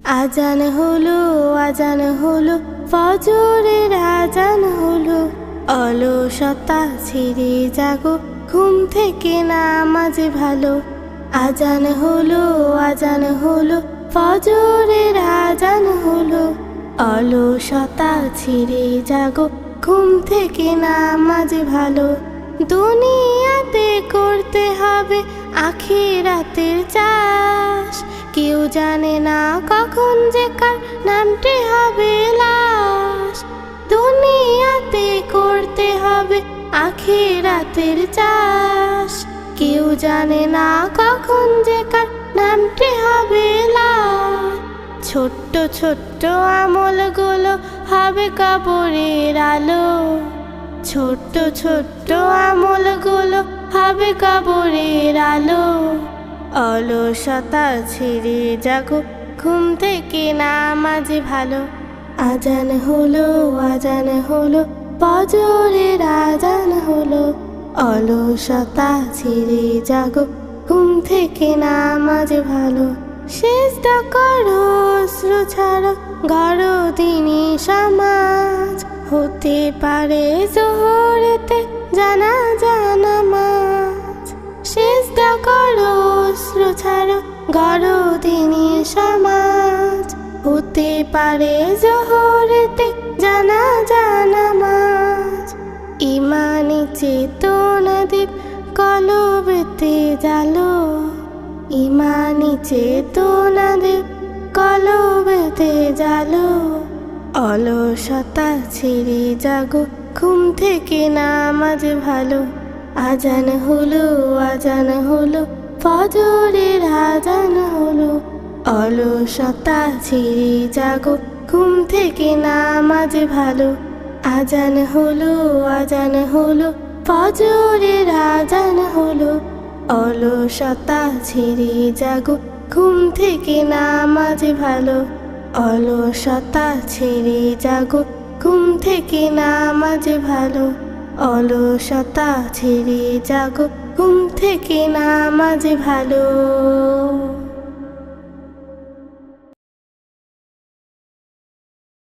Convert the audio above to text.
আজান হলো, আজান হলো, ফজরের আজান হলো। অলসতা ছেড়ে জাগো, ঘুম থেকে নামাজ ভালো। আজান হলো, আজান হলো, ফজরের আজান হলো। অলসতা ছেড়ে জাগো, ঘুম থেকে নামাজ ভালো। দুনিয়াতে করতে হবে আখিরাতের চাষ, কেউ জানে না কখন যে কার নামটি হবে লাশ। দুনিয়াতে করতে হবে আখিরাতের চাষ, কেউ জানে না কখন যে কার নামটি হবে লাশ। ছোট্ট ছোট্ট আমলগুলো হবে কবরের আলো। ছোট্ট ছোট্ট আমলগুলো হবে কবরের আলো। অলসতা ছেড়ে জাগো, ঘুম থেকে নামাজ ভালো। আজান হলো, আজান হলো, ফজরের আজান হলো। অলসতা ছেড়ে জাগো, ঘুম থেকে নামাজ ভালো। সিজদা করো, অশ্রু ছাড়ো, গড়ো দিনী সমাজ। হতে পারে জোহরেতে জানাজা নামাজ। সিজদা করো, অশ্রু ছাড়ো, গড়ো দিনী সমাজ। হতে পারে জোহরেতে জানাজা নামাজ। ইমানি চেতনা দীপ কলবেতে জালো। ইমানি চেতনা দীপ কলবেতে জালো। অলসতা ছেড়ে জাগো, ঘুম থেকে নামাজ ভালো। আজান হলো, আজান হলো, ফজরের আজান হলো। অলসতা ছেড়ে জাগো, ঘুম থেকে নামাজ ভালো। আজান হলো, আজান হলো, ফজরের আজান হলো। অলসতা ছেড়ে জাগো, ঘুম থেকে নামাজ ভালো। অলসতা ছেড়ে জাগো, ঘুম থেকে নামাজ ভালো। অলসতা ছেড়ে জাগো, ঘুম থেকে নামাজ ভালো।